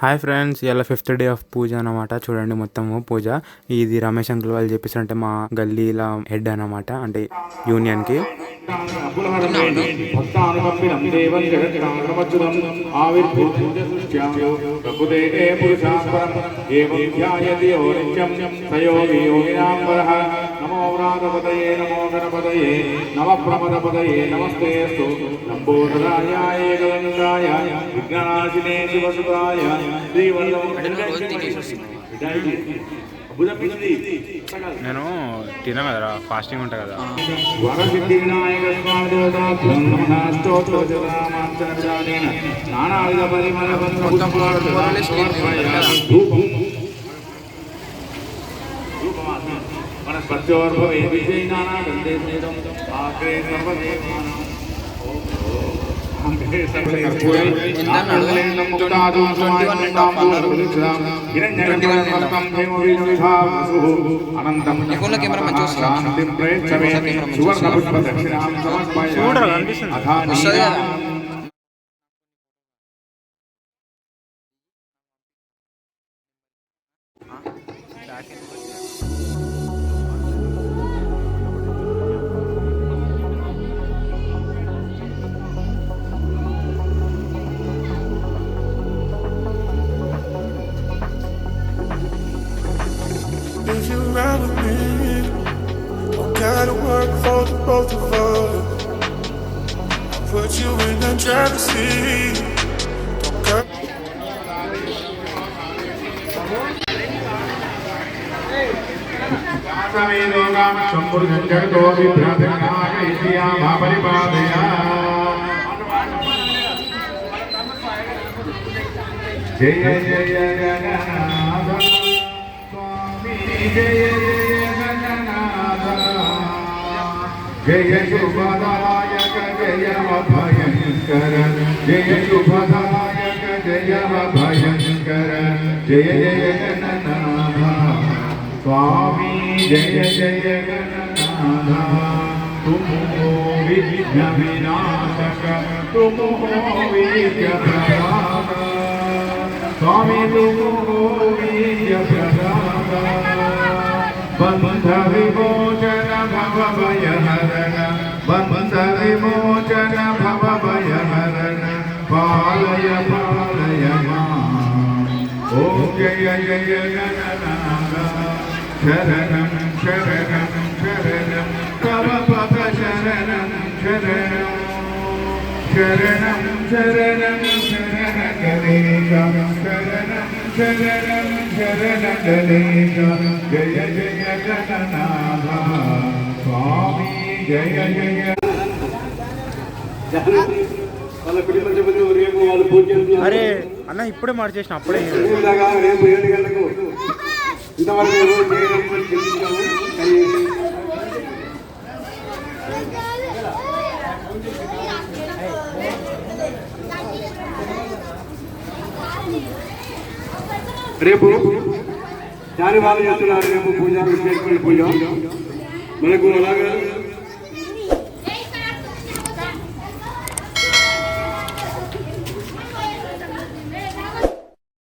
Hi friends, ఇలా 5th day of పూజ అనమాట. చూడండి మొత్తము పూజ. ఇది రమేష్ అంకుల్ వాళ్ళు చెప్పేసారంటే మా గల్లీల హెడ్ అనమాట, అంటే యూనియన్కి. నేను తినా కదరా, ఫాస్టింగ్ ఉంటా కదా. If you ride with me, don't gotta work for the both of us. I'll put you in the driver's seat. Don't got जय जय गणनाथ स्वामी, जय जय गणनाथ, जय शुभदायक जय अभयंकर, जय शुभदायक जय अभयंकर, जय जय गणनाथ स्वामी, जय जय गणनाथ। तुम हो विघ्न विनाशक, तुम हो विघ्न प्रदाता, स्वामी तुम हो वीर्य प्रदाता। बंध विमोचन भव भय हरण, बंध विमोचन भव भय हरण, पालय पालय माम्। ओम जय जय गणनाथ, शरणं शरणं शरणं तव पद शरणं शरणं, शरणं शरणं शरण गणेश, शरणं शरणं शरण गणेश। जय जय गणनाथ स्वामी, जय जय। అరే అన్న, ఇప్పుడే మార్చేసిన, అప్పుడే రేపు 7 గంటలకు ఇంతవరకు రేపు దాని వాళ్ళు చేస్తున్నారు. రేపు పూజ విశేషమైన పూజ మనకు అలాగా